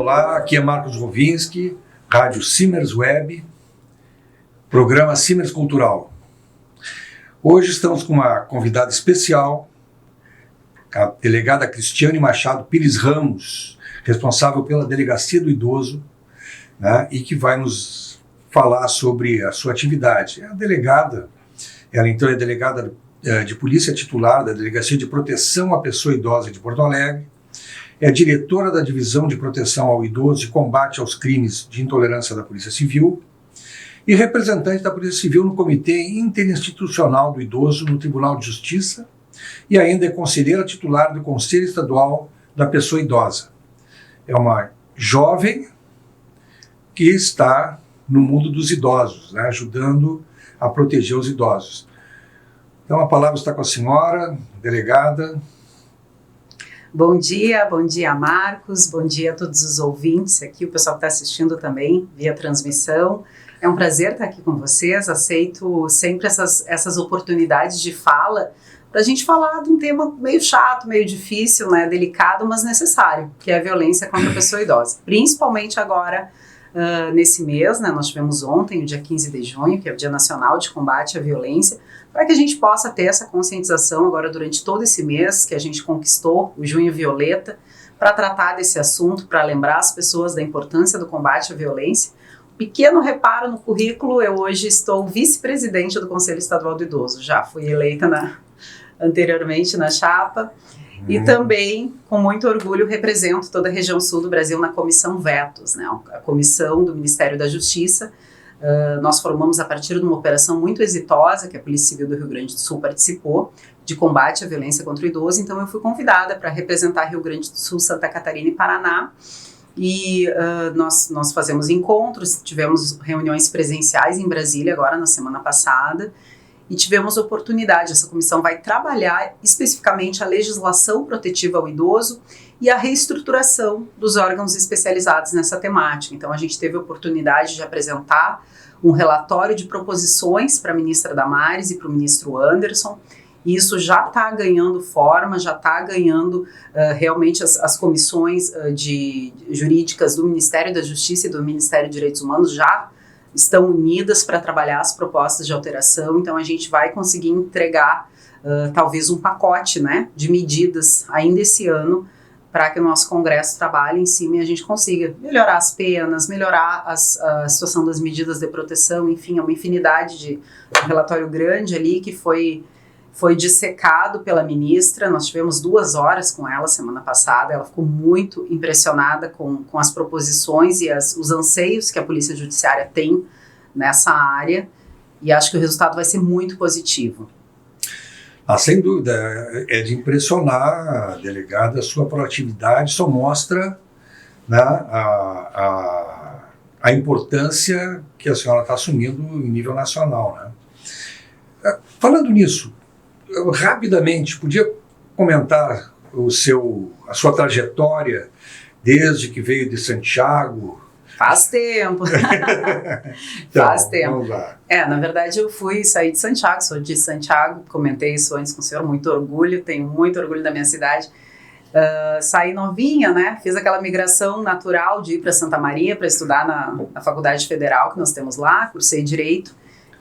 Olá, aqui é Marcos Rovinski, Rádio Simers Web, programa Simers Cultural. Hoje estamos com uma convidada especial, a delegada Cristiane Machado Pires Ramos, responsável pela Delegacia do Idoso, né, e que vai nos falar sobre a sua atividade. A delegada, ela então é delegada de polícia titular da Delegacia de Proteção à Pessoa Idosa de Porto Alegre, é diretora da Divisão de Proteção ao Idoso e Combate aos Crimes de Intolerância da Polícia Civil e representante da Polícia Civil no Comitê Interinstitucional do Idoso no Tribunal de Justiça e ainda é conselheira titular do Conselho Estadual da Pessoa Idosa. É uma jovem que está no mundo dos idosos, né, ajudando a proteger os idosos. Então a palavra está com a senhora, delegada. Bom dia Marcos, bom dia a todos os ouvintes aqui, o pessoal que está assistindo também via transmissão. É um prazer estar aqui com vocês, aceito sempre essas oportunidades de fala para a gente falar de um tema meio chato, meio difícil, né, delicado, mas necessário, que é a violência contra a pessoa idosa. Principalmente agora, nesse mês, né, nós tivemos ontem, o dia 15 de junho, que é o Dia Nacional de Combate à Violência, para que a gente possa ter essa conscientização agora durante todo esse mês que a gente conquistou, o Junho Violeta, para tratar desse assunto, para lembrar as pessoas da importância do combate à violência. Pequeno reparo no currículo, eu hoje estou vice-presidente do Conselho Estadual do Idoso, já fui eleita anteriormente na chapa, e também, com muito orgulho, represento toda a região sul do Brasil na Comissão Vetos, né, a comissão do Ministério da Justiça. Nós formamos a partir de uma operação muito exitosa, que a Polícia Civil do Rio Grande do Sul participou, de combate à violência contra o idoso, então eu fui convidada para representar Rio Grande do Sul, Santa Catarina e Paraná, e nós fazemos encontros, tivemos reuniões presenciais em Brasília agora na semana passada, e tivemos oportunidade, essa comissão vai trabalhar especificamente a legislação protetiva ao idoso e a reestruturação dos órgãos especializados nessa temática. Então a gente teve a oportunidade de apresentar um relatório de proposições para a ministra Damares e para o ministro Anderson, e isso já está ganhando forma, já está ganhando realmente as comissões jurídicas do Ministério da Justiça e do Ministério de Direitos Humanos já estão unidas para trabalhar as propostas de alteração, então a gente vai conseguir entregar talvez um pacote, né, de medidas ainda esse ano para que o nosso Congresso trabalhe em cima e a gente consiga melhorar as penas, melhorar a situação das medidas de proteção, enfim, é uma infinidade de um relatório grande ali que foi dissecado pela ministra. Nós tivemos 2 horas com ela semana passada, ela ficou muito impressionada com as proposições e os anseios que a Polícia Judiciária tem nessa área, e acho que o resultado vai ser muito positivo. Sem dúvida, é de impressionar, delegada, a sua proatividade só mostra, né, a importância que a senhora está assumindo em nível nacional, né? Falando nisso, rapidamente, podia comentar a sua trajetória desde que veio de Santiago? Faz tempo. Então, Faz tempo. Vamos lá. Na verdade eu saí de Santiago, sou de Santiago, comentei isso antes com o senhor, muito orgulho, tenho muito orgulho da minha cidade. Saí novinha, né, fiz aquela migração natural de ir para Santa Maria para estudar na Faculdade Federal que nós temos lá, cursei Direito.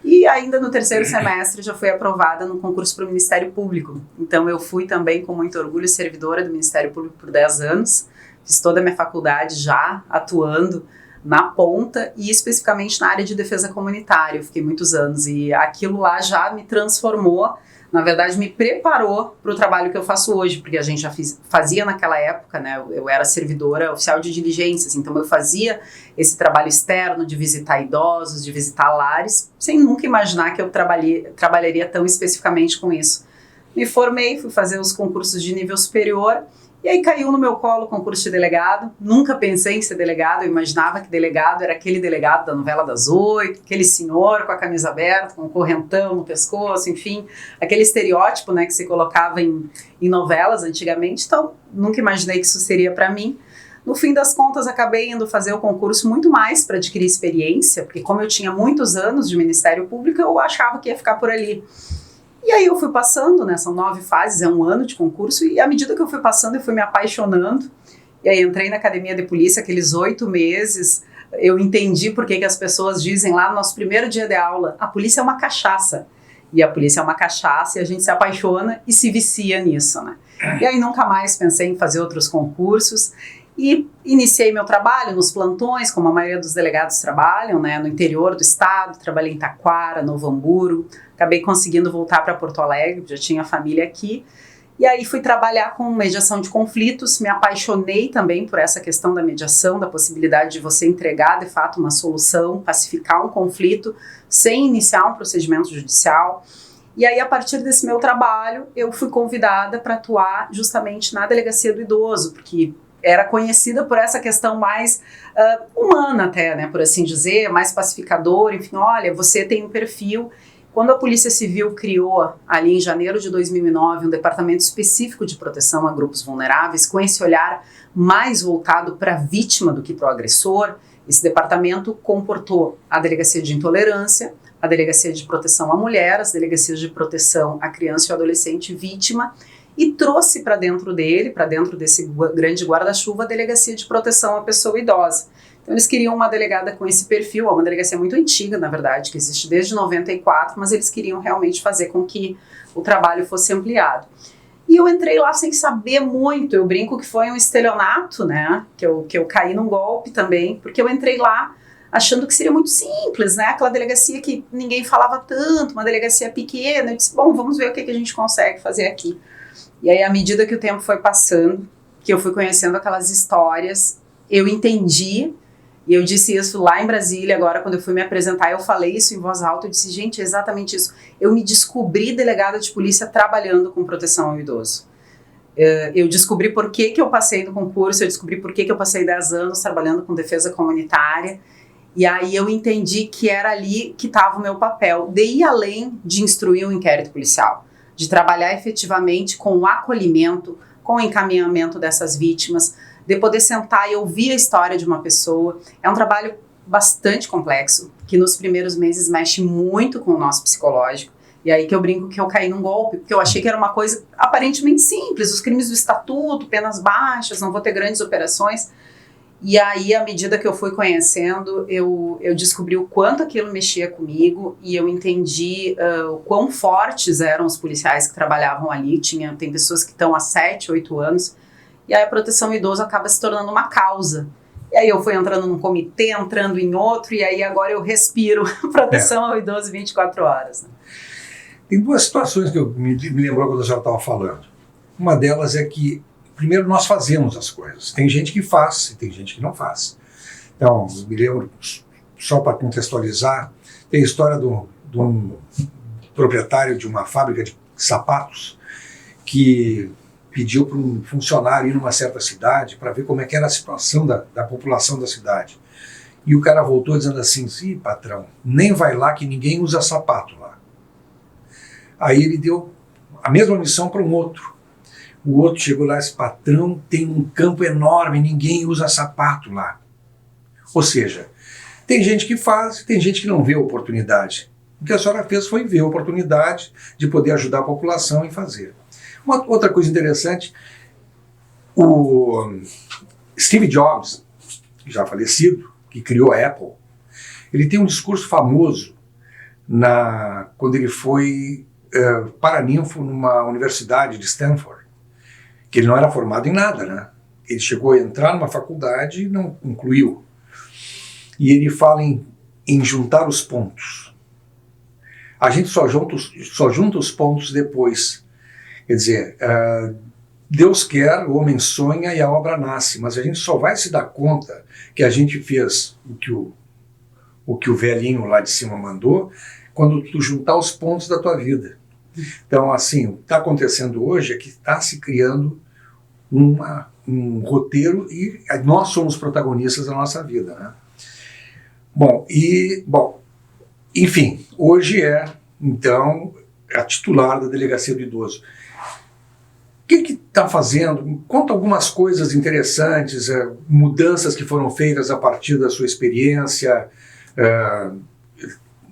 E ainda no 3º semestre já fui aprovada no concurso para o Ministério Público. Então eu fui também com muito orgulho servidora do Ministério Público por 10 anos. Fiz toda a minha faculdade já atuando na ponta e especificamente na área de defesa comunitária. Eu fiquei muitos anos e aquilo lá já me transformou, na verdade me preparou para o trabalho que eu faço hoje, porque a gente já fazia naquela época, né? Eu era servidora oficial de diligências, então eu fazia esse trabalho externo de visitar idosos, de visitar lares, sem nunca imaginar que eu trabalharia tão especificamente com isso. Me formei, fui fazer os concursos de nível superior, e aí caiu no meu colo o concurso de delegado. Nunca pensei em ser delegado, eu imaginava que delegado era aquele delegado da novela das 8, aquele senhor com a camisa aberta, com um correntão no pescoço, enfim, aquele estereótipo, né, que se colocava em novelas antigamente. Então, nunca imaginei que isso seria para mim. No fim das contas, acabei indo fazer o concurso muito mais para adquirir experiência, porque como eu tinha muitos anos de Ministério Público, eu achava que ia ficar por ali. E aí eu fui passando, né, são 9 fases, é um ano de concurso, e à medida que eu fui passando, eu fui me apaixonando E aí entrei na academia de polícia, aqueles 8 meses, eu entendi por que as pessoas dizem lá no nosso primeiro dia de aula, a polícia é uma cachaça. E a polícia é uma cachaça e a gente se apaixona e se vicia nisso, né? E aí nunca mais pensei em fazer outros concursos e iniciei meu trabalho nos plantões, como a maioria dos delegados trabalham, né? No interior do estado, trabalhei em Taquara, Novo Hamburgo, acabei conseguindo voltar para Porto Alegre, já tinha família aqui. E aí fui trabalhar com mediação de conflitos, me apaixonei também por essa questão da mediação, da possibilidade de você entregar de fato uma solução, pacificar um conflito sem iniciar um procedimento judicial. E aí a partir desse meu trabalho eu fui convidada para atuar justamente na delegacia do idoso, porque era conhecida por essa questão mais humana até, né, por assim dizer, mais pacificadora, enfim, olha, você tem um perfil. Quando a Polícia Civil criou, ali em janeiro de 2009, um departamento específico de proteção a grupos vulneráveis, com esse olhar mais voltado para a vítima do que para o agressor, esse departamento comportou a Delegacia de Intolerância, a Delegacia de Proteção à Mulher, as Delegacias de Proteção à Criança e Adolescente Vítima, e trouxe para dentro dele, para dentro desse grande guarda-chuva, a Delegacia de Proteção à Pessoa Idosa. Então eles queriam uma delegada com esse perfil, uma delegacia muito antiga, na verdade, que existe desde 94, mas eles queriam realmente fazer com que o trabalho fosse ampliado. E eu entrei lá sem saber muito, eu brinco que foi um estelionato, né, que eu caí num golpe também, porque eu entrei lá achando que seria muito simples, né, aquela delegacia que ninguém falava tanto, uma delegacia pequena, eu disse, bom, vamos ver o que a gente consegue fazer aqui. E aí, à medida que o tempo foi passando, que eu fui conhecendo aquelas histórias, eu entendi. E eu disse isso lá em Brasília, agora quando eu fui me apresentar, eu falei isso em voz alta, eu disse, gente, é exatamente isso. Eu me descobri delegada de polícia trabalhando com proteção ao idoso. Eu descobri por que eu passei no concurso, eu descobri por que eu passei 10 anos trabalhando com defesa comunitária, e aí eu entendi que era ali que estava o meu papel, de ir além de instruir um inquérito policial, de trabalhar efetivamente com o acolhimento, com o encaminhamento dessas vítimas, de poder sentar e ouvir a história de uma pessoa. É um trabalho bastante complexo, que nos primeiros meses mexe muito com o nosso psicológico. E aí que eu brinco que eu caí num golpe, porque eu achei que era uma coisa aparentemente simples, os crimes do estatuto, penas baixas, não vou ter grandes operações. E aí, à medida que eu fui conhecendo, eu descobri o quanto aquilo mexia comigo e eu entendi o quão fortes eram os policiais que trabalhavam ali. Tem pessoas que estão há 7, 8 anos. E aí a proteção ao idoso acaba se tornando uma causa. E aí eu fui entrando num comitê, entrando em outro, e aí agora eu respiro proteção ao idoso 24 horas. Né? Tem duas situações que eu me lembrou quando a senhora estava falando. Uma delas é que, primeiro, nós fazemos as coisas. Tem gente que faz e tem gente que não faz. Então, me lembro, só para contextualizar, tem a história de um proprietário de uma fábrica de sapatos que pediu para um funcionário ir numa certa cidade para ver como é que era a situação da população da cidade. E o cara voltou dizendo assim, sim, patrão, nem vai lá que ninguém usa sapato lá. Aí ele deu a mesma missão para um outro. O outro chegou lá e disse, patrão, tem um campo enorme, ninguém usa sapato lá. Ou seja, tem gente que faz e tem gente que não vê a oportunidade. O que a senhora fez foi ver a oportunidade de poder ajudar a população em fazer. Uma outra coisa interessante, o Steve Jobs, já falecido, que criou a Apple, ele tem um discurso famoso quando ele foi paraninfo numa universidade de Stanford, que ele não era formado em nada, né? Ele chegou a entrar numa faculdade e não concluiu. E ele fala em juntar os pontos. A gente só junta os pontos depois. Quer dizer, Deus quer, o homem sonha e a obra nasce, mas a gente só vai se dar conta que a gente fez o que o velhinho lá de cima mandou quando tu juntar os pontos da tua vida. Então, assim, o que está acontecendo hoje é que está se criando um roteiro e nós somos protagonistas da nossa vida, né? Enfim, hoje então, a titular da Delegacia do Idoso. O que está fazendo? Conta algumas coisas interessantes, mudanças que foram feitas a partir da sua experiência,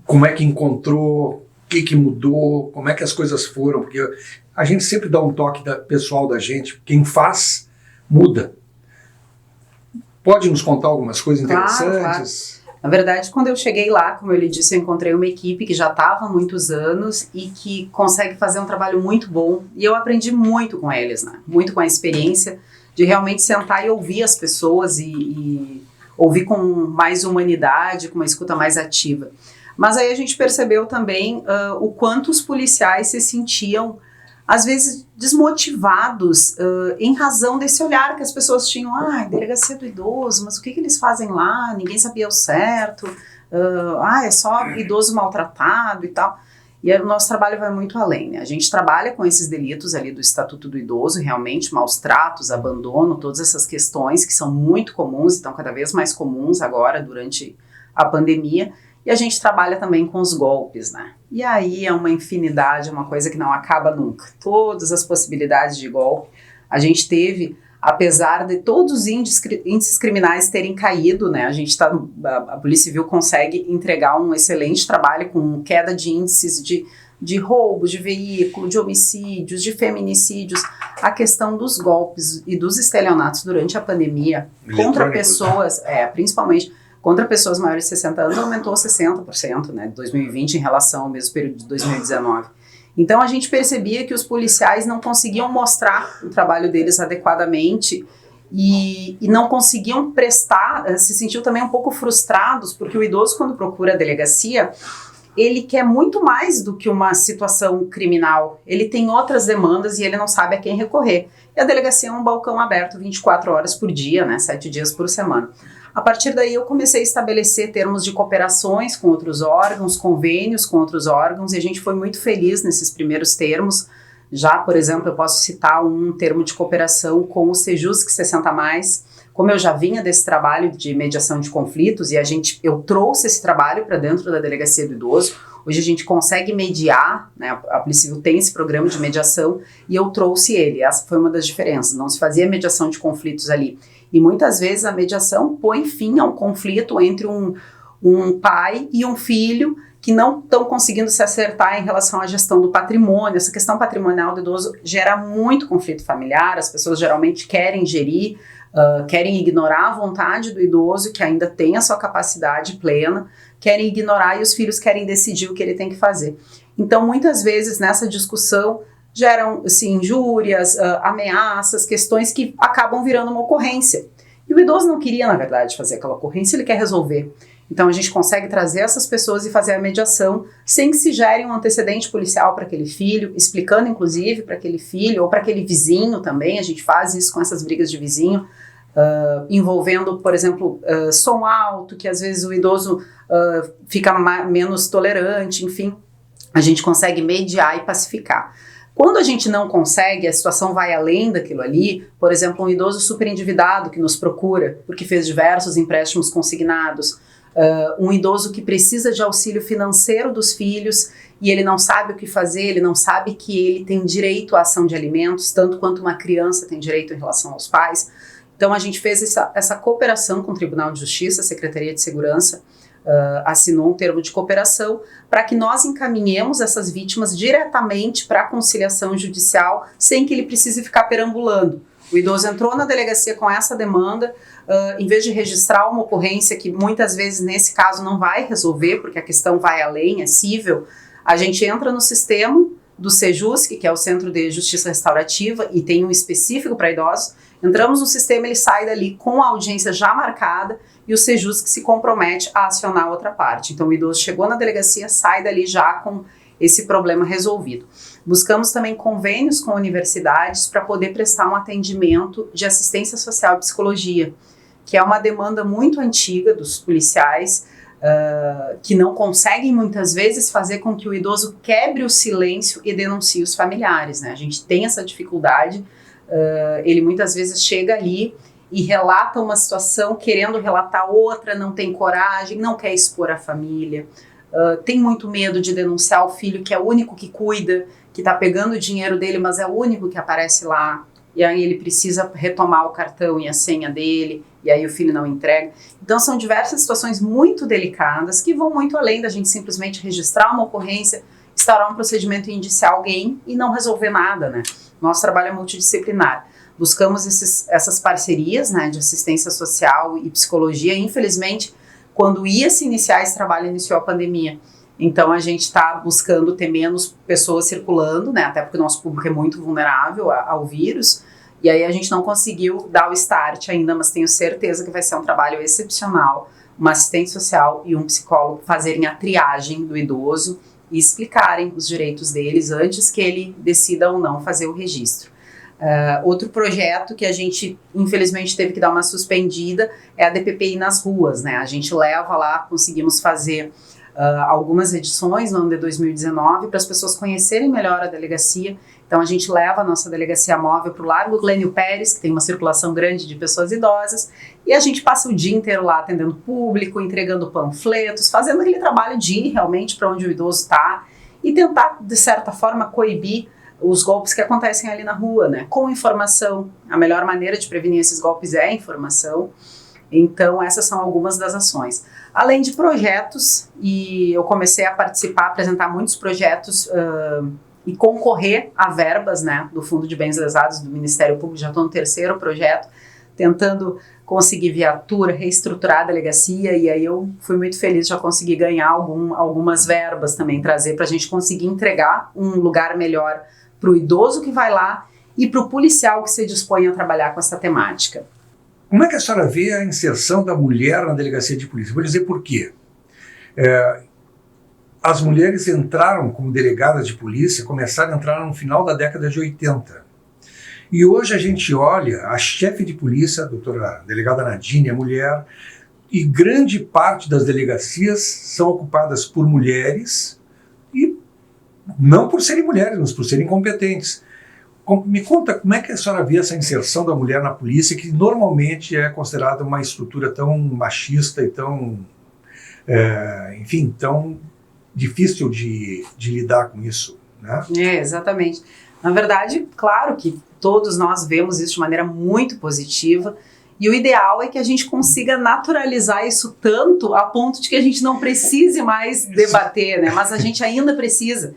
como é que encontrou, o que mudou, como é que as coisas foram, porque a gente sempre dá um toque pessoal da gente, quem faz, muda. Pode nos contar algumas coisas interessantes? Claro. Na verdade, quando eu cheguei lá, como eu lhe disse, eu encontrei uma equipe que já estava há muitos anos e que consegue fazer um trabalho muito bom. E eu aprendi muito com eles, né? Muito com a experiência de realmente sentar e ouvir as pessoas e ouvir com mais humanidade, com uma escuta mais ativa. Mas aí a gente percebeu também o quanto os policiais se sentiam, às vezes, desmotivados em razão desse olhar que as pessoas tinham. Delegacia do idoso, mas o que eles fazem lá? Ninguém sabia o certo. É só idoso maltratado e tal. E o nosso trabalho vai muito além, né? A gente trabalha com esses delitos ali do Estatuto do Idoso, realmente, maus tratos, abandono, todas essas questões que são muito comuns, estão cada vez mais comuns agora durante a pandemia. E a gente trabalha também com os golpes, né? E aí é uma infinidade, é uma coisa que não acaba nunca. Todas as possibilidades de golpe. A gente teve, apesar de todos os índices criminais terem caído, né? A Polícia Civil consegue entregar um excelente trabalho com queda de índices de roubos de veículo, de homicídios, de feminicídios. A questão dos golpes e dos estelionatos durante a pandemia contra pessoas, principalmente contra pessoas maiores de 60 anos, aumentou 60%, né, de 2020 em relação ao mesmo período de 2019. Então a gente percebia que os policiais não conseguiam mostrar o trabalho deles adequadamente e não conseguiam prestar, se sentiam também um pouco frustrados, porque o idoso, quando procura a delegacia, ele quer muito mais do que uma situação criminal. Ele tem outras demandas e ele não sabe a quem recorrer. E a delegacia é um balcão aberto 24 horas por dia, né, 7 dias por semana. A partir daí eu comecei a estabelecer termos de cooperações com outros órgãos, convênios com outros órgãos, e a gente foi muito feliz nesses primeiros termos. Já, por exemplo, eu posso citar um termo de cooperação com o Sejusc 60+. Como eu já vinha desse trabalho de mediação de conflitos e eu trouxe esse trabalho para dentro da Delegacia do Idoso, hoje a gente consegue mediar, né, a Polícia Civil tem esse programa de mediação e eu trouxe ele. Essa foi uma das diferenças, não se fazia mediação de conflitos ali. E muitas vezes a mediação põe fim a um conflito entre um pai e um filho que não estão conseguindo se acertar em relação à gestão do patrimônio. Essa questão patrimonial do idoso gera muito conflito familiar, as pessoas geralmente querem gerir, querem ignorar a vontade do idoso, que ainda tem a sua capacidade plena, querem ignorar e os filhos querem decidir o que ele tem que fazer. Então, muitas vezes, nessa discussão, geram assim, injúrias, ameaças, questões que acabam virando uma ocorrência. E o idoso não queria, na verdade, fazer aquela ocorrência, ele quer resolver. Então a gente consegue trazer essas pessoas e fazer a mediação sem que se gere um antecedente policial para aquele filho, explicando inclusive para aquele filho ou para aquele vizinho também. A gente faz isso com essas brigas de vizinho, envolvendo, por exemplo, som alto, que às vezes o idoso fica menos tolerante, enfim. A gente consegue mediar e pacificar. Quando a gente não consegue, a situação vai além daquilo ali, por exemplo, um idoso super endividado que nos procura porque fez diversos empréstimos consignados, um idoso que precisa de auxílio financeiro dos filhos e ele não sabe o que fazer, ele não sabe que ele tem direito à ação de alimentos, tanto quanto uma criança tem direito em relação aos pais. Então a gente fez essa cooperação com o Tribunal de Justiça, a Secretaria de Segurança, assinou um termo de cooperação para que nós encaminhemos essas vítimas diretamente para a conciliação judicial sem que ele precise ficar perambulando. O idoso entrou na delegacia com essa demanda, em vez de registrar uma ocorrência que muitas vezes nesse caso não vai resolver, porque a questão vai além, é cível, a gente entra no sistema do Sejusc, que é o Centro de Justiça Restaurativa, e tem um específico para idosos. Entramos no sistema, ele sai dali com a audiência já marcada e o Sejusc se compromete a acionar a outra parte. Então o idoso chegou na delegacia, sai dali já com esse problema resolvido. Buscamos também convênios com universidades para poder prestar um atendimento de assistência social e psicologia, que é uma demanda muito antiga dos policiais, que não conseguem muitas vezes fazer com que o idoso quebre o silêncio e denuncie os familiares, né? A gente tem essa dificuldade, ele muitas vezes chega ali e relata uma situação querendo relatar outra, não tem coragem, não quer expor a família, tem muito medo de denunciar o filho que é o único que cuida, que está pegando o dinheiro dele, mas é o único que aparece lá, e aí ele precisa retomar o cartão e a senha dele, e aí o filho não entrega. Então são diversas situações muito delicadas que vão muito além da gente simplesmente registrar uma ocorrência, instaurar um procedimento e indiciar alguém e não resolver nada, né? Nosso trabalho é multidisciplinar. buscamos essas parcerias, né, de assistência social e psicologia. Infelizmente, quando ia se iniciar esse trabalho, iniciou a pandemia. Então, a gente está buscando ter menos pessoas circulando, né, até porque o nosso público é muito vulnerável ao vírus. E aí a gente não conseguiu dar o start ainda, mas tenho certeza que vai ser um trabalho excepcional, uma assistente social e um psicólogo fazerem a triagem do idoso e explicarem os direitos deles antes que ele decida ou não fazer o registro. Outro projeto que a gente, infelizmente, teve que dar uma suspendida é a DPPI nas ruas, né? A gente leva lá, conseguimos fazer algumas edições no ano de 2019 para as pessoas conhecerem melhor a delegacia. Então a gente leva a nossa delegacia móvel para o Largo Glênio Pérez, que tem uma circulação grande de pessoas idosas, e a gente passa o dia inteiro lá atendendo público, entregando panfletos, fazendo aquele trabalho de ir realmente para onde o idoso está e tentar, de certa forma, coibir os golpes que acontecem ali na rua, né? Com informação. A melhor maneira de prevenir esses golpes é a informação. Então, essas são algumas das ações. Além de projetos, e eu comecei a participar, apresentar muitos projetos e concorrer a verbas, né, do Fundo de Bens Lesados do Ministério Público. Já estou no 3º projeto, tentando conseguir viatura, reestruturar a delegacia, e aí eu fui muito feliz, já consegui ganhar algumas verbas também, trazer para a gente conseguir entregar um lugar melhor para o idoso que vai lá e para o policial que se dispõe a trabalhar com essa temática. Como é que a senhora vê a inserção da mulher na delegacia de polícia? Vou dizer por quê. As mulheres entraram como delegadas de polícia, começaram a entrar no final da década de 80. E hoje a gente olha, a chefe de polícia, a doutora delegada Nadine, é mulher, e grande parte das delegacias são ocupadas por mulheres, e não por serem mulheres, mas por serem competentes. Me conta como é que a senhora vê essa inserção da mulher na polícia, que normalmente é considerada uma estrutura tão machista e tão, enfim, tão difícil de lidar com isso, né? Exatamente. Na verdade, claro que todos nós vemos isso de maneira muito positiva, e o ideal é que a gente consiga naturalizar isso tanto a ponto de que a gente não precise mais debater, né? Mas a gente ainda precisa.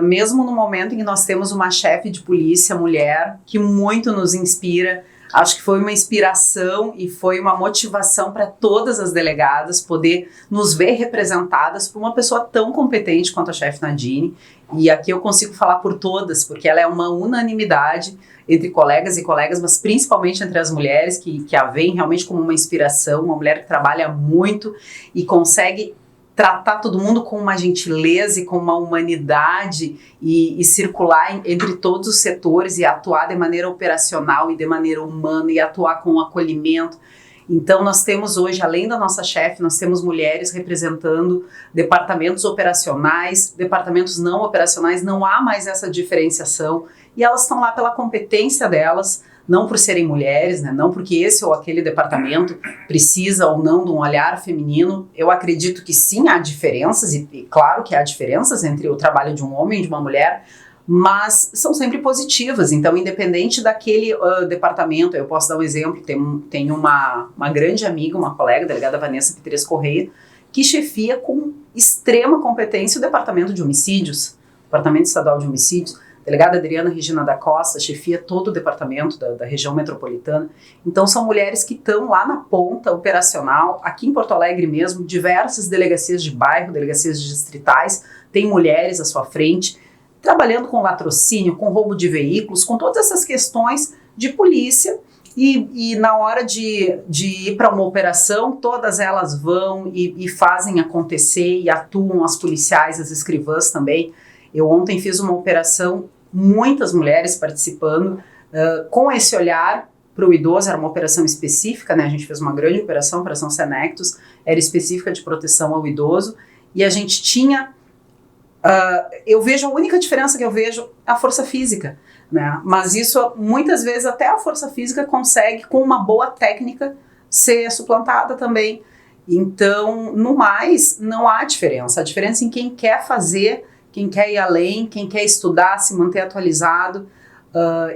Mesmo no momento em que nós temos uma chefe de polícia mulher que muito nos inspira, acho que foi uma inspiração e foi uma motivação para todas as delegadas poder nos ver representadas por uma pessoa tão competente quanto a chefe Nadine. E aqui eu consigo falar por todas, porque ela é uma unanimidade entre colegas e colegas, mas principalmente entre as mulheres que a veem realmente como uma inspiração, uma mulher que trabalha muito e consegue tratar todo mundo com uma gentileza e com uma humanidade e circular entre todos os setores e atuar de maneira operacional e de maneira humana e atuar com acolhimento. Então nós temos hoje, além da nossa chefe, nós temos mulheres representando departamentos operacionais, departamentos não operacionais, não há mais essa diferenciação e elas estão lá pela competência delas, não por serem mulheres, né? Não porque esse ou aquele departamento precisa ou não de um olhar feminino. Eu acredito que sim, há diferenças, e claro que há diferenças entre o trabalho de um homem e de uma mulher, mas são sempre positivas. Então, independente daquele departamento, eu posso dar um exemplo, tem uma grande amiga, uma colega, a delegada Vanessa Pires Correia, que chefia com extrema competência o departamento de homicídios, Departamento Estadual de Homicídios. Delegada Adriana Regina da Costa chefia todo o departamento da região metropolitana. Então são mulheres que estão lá na ponta operacional, aqui em Porto Alegre mesmo, diversas delegacias de bairro, delegacias distritais, tem mulheres à sua frente, trabalhando com latrocínio, com roubo de veículos, com todas essas questões de polícia. E na hora de ir para uma operação, todas elas vão e fazem acontecer e atuam, as policiais, as escrivãs também. Eu ontem fiz uma operação, muitas mulheres participando, com esse olhar para o idoso. Era uma operação específica, né? A gente fez uma grande operação, Operação Senectus, era específica de proteção ao idoso, e a gente tinha, eu vejo, a única diferença que eu vejo é a força física, né? Mas isso, muitas vezes, até a força física consegue, com uma boa técnica, ser suplantada também. Então, no mais, não há diferença. A diferença em quem quer fazer, quem quer ir além, quem quer estudar, se manter atualizado.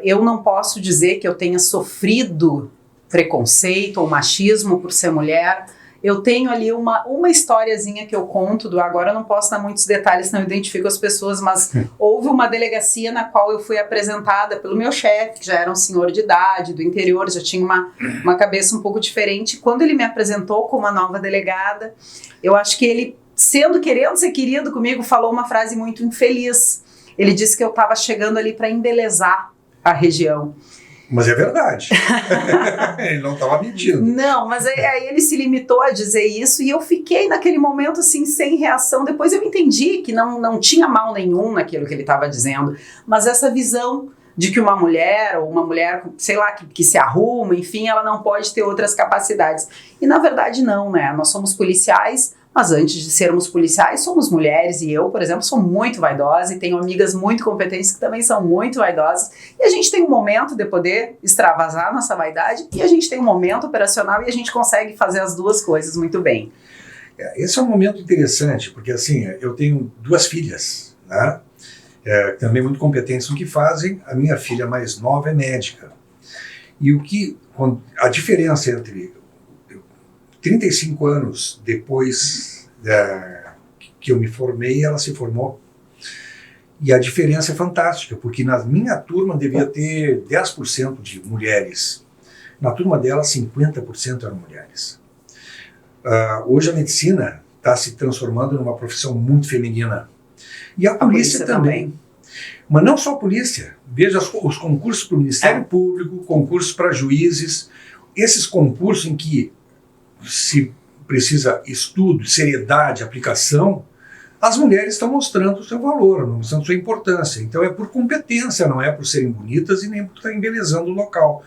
Eu não posso dizer que eu tenha sofrido preconceito ou machismo por ser mulher. eu tenho ali uma historiazinha que eu conto, agora eu não posso dar muitos detalhes, não identifico as pessoas, mas houve uma delegacia na qual eu fui apresentada pelo meu chefe, que já era um senhor de idade, do interior, já tinha uma cabeça um pouco diferente. Quando ele me apresentou como a nova delegada, eu acho que ele, querendo ser querido comigo, falou uma frase muito infeliz. Ele disse que eu estava chegando ali para embelezar a região. Mas é verdade. Ele não estava mentindo. Não, mas aí ele se limitou a dizer isso e eu fiquei naquele momento assim, sem reação. Depois eu entendi que não tinha mal nenhum naquilo que ele estava dizendo, mas essa visão de que uma mulher, ou uma mulher, sei lá, que se arruma, enfim, ela não pode ter outras capacidades. E na verdade não, né? Nós somos policiais, mas antes de sermos policiais, somos mulheres, e eu, por exemplo, sou muito vaidosa e tenho amigas muito competentes que também são muito vaidosas, e a gente tem um momento de poder extravasar nossa vaidade, e a gente tem um momento operacional e a gente consegue fazer as duas coisas muito bem. Esse é um momento interessante, porque assim, eu tenho 2 filhas, né? Também muito competentes no que fazem. A minha filha mais nova é médica. E a diferença entre 35 anos depois que eu me formei, ela se formou. E a diferença é fantástica, porque na minha turma devia ter 10% de mulheres. Na turma dela, 50% eram mulheres. Hoje a medicina está se transformando numa profissão muito feminina. E a polícia também. Mas não só a polícia. Veja os concursos para o Ministério Público, concursos para juízes, esses concursos em que se precisa estudo, seriedade, aplicação, as mulheres estão mostrando o seu valor, mostrando sua importância. Então é por competência, não é por serem bonitas e nem por estar embelezando o local.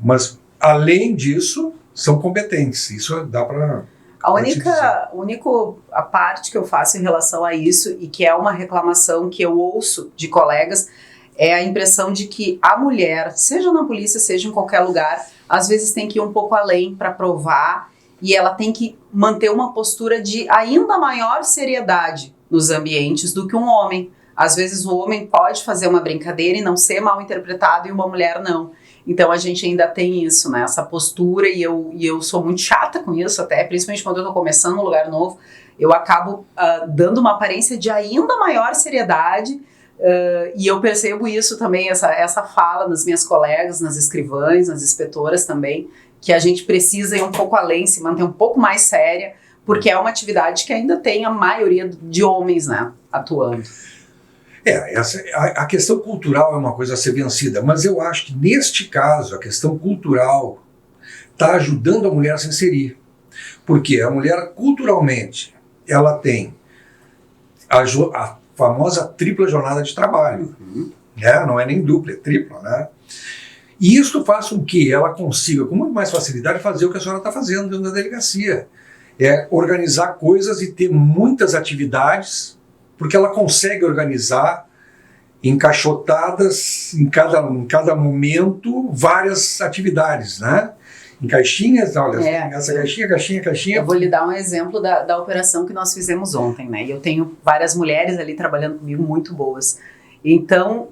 Mas, além disso, são competentes. Isso dá para... A única parte que eu faço em relação a isso, e que é uma reclamação que eu ouço de colegas, é a impressão de que a mulher, seja na polícia, seja em qualquer lugar, às vezes tem que ir um pouco além para provar, e ela tem que manter uma postura de ainda maior seriedade nos ambientes do que um homem. Às vezes o homem pode fazer uma brincadeira e não ser mal interpretado, e uma mulher não. Então a gente ainda tem isso, né? Essa postura, e eu sou muito chata com isso, até principalmente quando eu tô começando um lugar novo, eu acabo dando uma aparência de ainda maior seriedade, e eu percebo isso também, essa fala nas minhas colegas, nas escrivãs, nas inspetoras também, que a gente precisa ir um pouco além, se manter um pouco mais séria, porque é uma atividade que ainda tem a maioria de homens, né, atuando. A questão cultural é uma coisa a ser vencida, mas eu acho que neste caso a questão cultural está ajudando a mulher a se inserir. Porque a mulher culturalmente, ela tem a famosa tripla jornada de trabalho, né? Não é nem dupla, é tripla, né? E isso faz com que ela consiga com muito mais facilidade fazer o que a senhora está fazendo dentro da delegacia. É organizar coisas e ter muitas atividades, porque ela consegue organizar encaixotadas em cada momento várias atividades, né? Em caixinhas, olha, essa caixinha. Eu vou lhe dar um exemplo da operação que nós fizemos ontem, né? E eu tenho várias mulheres ali trabalhando comigo muito boas. Então,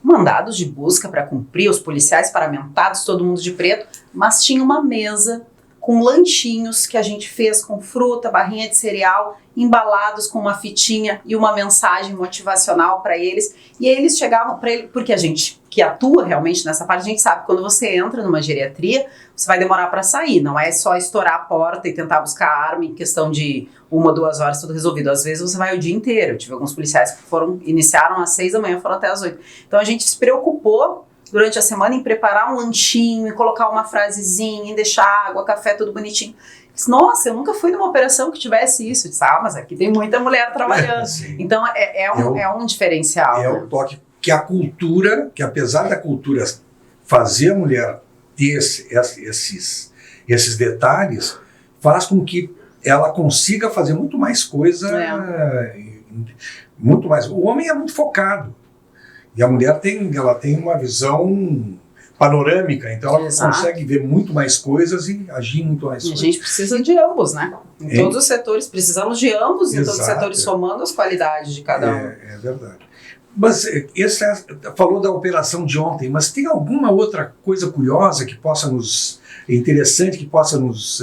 mandados de busca para cumprir, os policiais paramentados, todo mundo de preto, mas tinha uma mesa com lanchinhos que a gente fez com fruta, barrinha de cereal, embalados com uma fitinha e uma mensagem motivacional para eles. E aí eles chegavam para ele, porque a gente que atua realmente nessa parte, a gente sabe que quando você entra numa geriatria, você vai demorar para sair, não é só estourar a porta e tentar buscar a arma em questão de 1 ou 2 horas tudo resolvido. Às vezes você vai o dia inteiro. Eu tive alguns policiais que iniciaram às 6 da manhã, foram até às 8. Então a gente se preocupou durante a semana em preparar um lanchinho, em colocar uma frasezinha, em deixar água, café, tudo bonitinho. Nossa, eu nunca fui numa operação que tivesse isso. Eu disse, mas aqui tem muita mulher trabalhando. Então é um diferencial. É o toque que a cultura, que apesar da cultura fazer a mulher ter esses detalhes, faz com que ela consiga fazer muito mais coisa, muito mais. O homem é muito focado. E a mulher ela tem uma visão panorâmica, então ela consegue ver muito mais coisas e agir muito mais coisas. A gente precisa de ambos, né? Em todos os setores, precisamos de ambos, em todos os setores, somando as qualidades de cada um. É verdade. Mas falou da operação de ontem, mas tem alguma outra coisa curiosa que possa interessante, que possa nos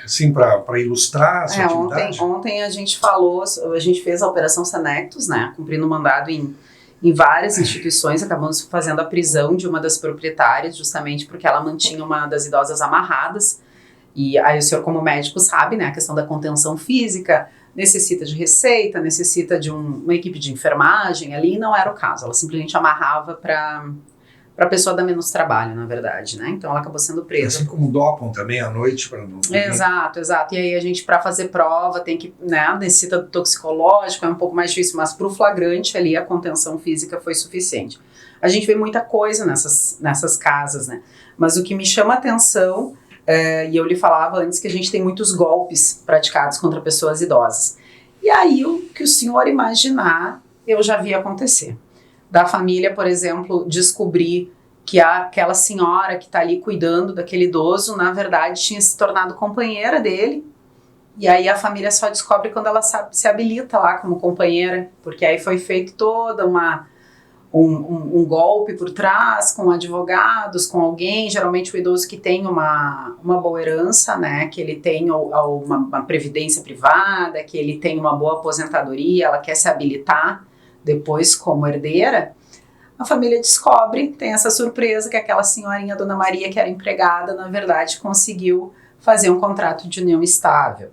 assim, para ilustrar essa atividade? Ontem a gente falou, a gente fez a Operação Senectus, né, cumprindo mandado em várias instituições, acabamos fazendo a prisão de uma das proprietárias, justamente porque ela mantinha uma das idosas amarradas. E aí o senhor, como médico, sabe, né, a questão da contenção física, necessita de receita, necessita de uma equipe de enfermagem ali, e não era o caso, ela simplesmente amarrava para a pessoa dar menos trabalho, na verdade, né, então ela acabou sendo presa. Assim como dopam também à noite para não dormir. Exato, e aí a gente, para fazer prova, tem que, né, necessita do toxicológico, é um pouco mais difícil, mas para o flagrante ali a contenção física foi suficiente. A gente vê muita coisa nessas casas, né, mas o que me chama a atenção, e eu lhe falava antes que a gente tem muitos golpes praticados contra pessoas idosas. E aí o que o senhor imaginar, eu já vi acontecer. Da família, por exemplo, descobrir que aquela senhora que está ali cuidando daquele idoso, na verdade, tinha se tornado companheira dele. E aí a família só descobre quando ela se habilita lá como companheira, porque aí foi feito toda um golpe por trás, com advogados, com alguém, geralmente o idoso que tem uma boa herança, né, que ele tem uma previdência privada, que ele tem uma boa aposentadoria, ela quer se habilitar depois como herdeira, a família descobre, tem essa surpresa que aquela senhorinha, Dona Maria, que era empregada, na verdade conseguiu fazer um contrato de união estável.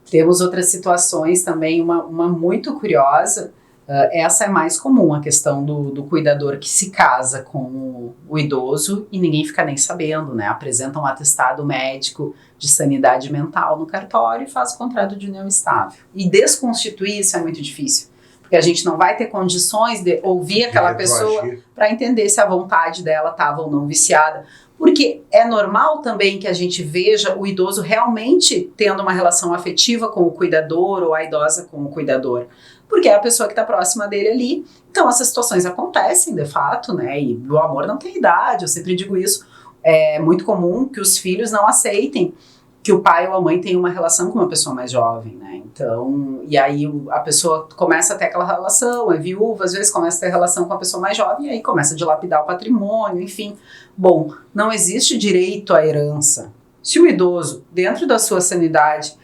Temos outras situações também, uma muito curiosa. Essa é mais comum, a questão do cuidador que se casa com o idoso e ninguém fica nem sabendo, né? Apresenta um atestado médico de sanidade mental no cartório e faz o contrato de união estável. E desconstituir isso é muito difícil, porque a gente não vai ter condições de ouvir aquela pessoa para entender se a vontade dela estava ou não viciada. Porque é normal também que a gente veja o idoso realmente tendo uma relação afetiva com o cuidador ou a idosa com o cuidador, porque é a pessoa que está próxima dele ali. Então essas situações acontecem de fato, né? E o amor não tem idade, eu sempre digo isso. É muito comum que os filhos não aceitem que o pai ou a mãe tenham uma relação com uma pessoa mais jovem, né? Então, e aí a pessoa começa a ter aquela relação, é viúva, às vezes começa a ter relação com a pessoa mais jovem, e aí começa a dilapidar o patrimônio, enfim. Bom, não existe direito à herança. Se o idoso, dentro da sua sanidade,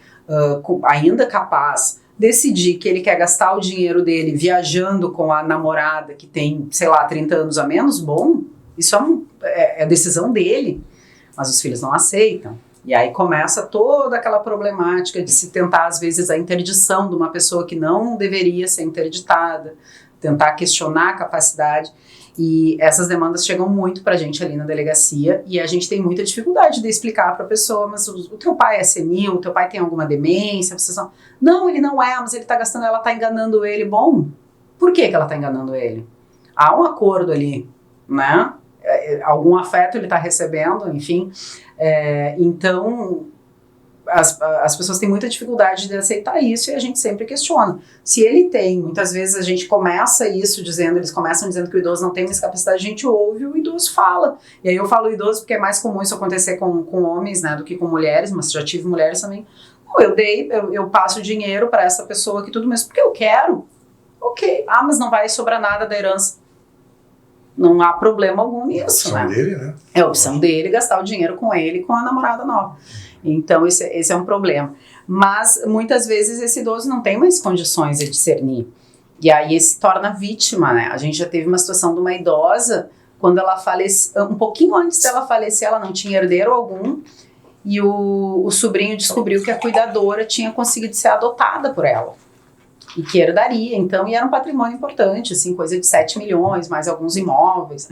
ainda capaz, decidir que ele quer gastar o dinheiro dele viajando com a namorada que tem, sei lá, 30 anos a menos, bom, isso é a decisão dele, mas os filhos não aceitam. E aí começa toda aquela problemática de se tentar, às vezes, a interdição de uma pessoa que não deveria ser interditada, tentar questionar a capacidade. E essas demandas chegam muito pra gente ali na delegacia e a gente tem muita dificuldade de explicar pra pessoa, mas o teu pai é senil, o teu pai tem alguma demência, vocês não, ele não é, mas ele tá gastando, ela tá enganando ele. Bom, por que ela tá enganando ele? Há um acordo ali, né? Algum afeto ele tá recebendo, enfim. Então, as pessoas têm muita dificuldade de aceitar isso e a gente sempre questiona. Se ele tem, muitas vezes a gente começa isso dizendo, eles começam dizendo que o idoso não tem mais capacidade, a gente ouve e o idoso fala. E aí eu falo idoso porque é mais comum isso acontecer com homens, né, do que com mulheres, mas já tive mulheres também. Eu passo dinheiro para essa pessoa aqui, tudo mesmo, porque eu quero. Ok, mas não vai sobrar nada da herança. Não há problema algum nisso, né? É a opção dele, né? É a opção dele gastar o dinheiro com ele e com a namorada nova. Então, esse é um problema. Mas, muitas vezes, esse idoso não tem mais condições de discernir. E aí, ele se torna vítima, né? A gente já teve uma situação de uma idosa, quando ela faleceu, um pouquinho antes dela falecer, ela não tinha herdeiro algum, e o sobrinho descobriu que a cuidadora tinha conseguido ser adotada por ela. E que herdaria, então, e era um patrimônio importante, assim, coisa de 7 milhões, mais alguns imóveis.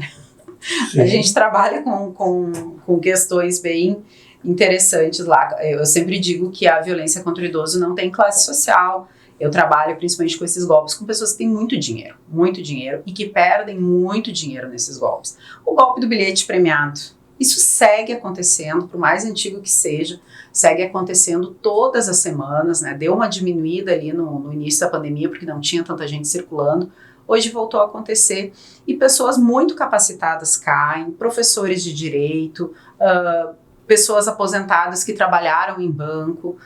Sim. A gente trabalha com questões bem interessantes lá. Eu sempre digo que a violência contra o idoso não tem classe social. Eu trabalho principalmente com esses golpes com pessoas que têm muito dinheiro, e que perdem muito dinheiro nesses golpes. O golpe do bilhete premiado, isso segue acontecendo, por mais antigo que seja, segue acontecendo todas as semanas, né? Deu uma diminuída ali no início da pandemia, porque não tinha tanta gente circulando. Hoje voltou a acontecer e pessoas muito capacitadas caem, professores de direito, pessoas aposentadas que trabalharam em banco,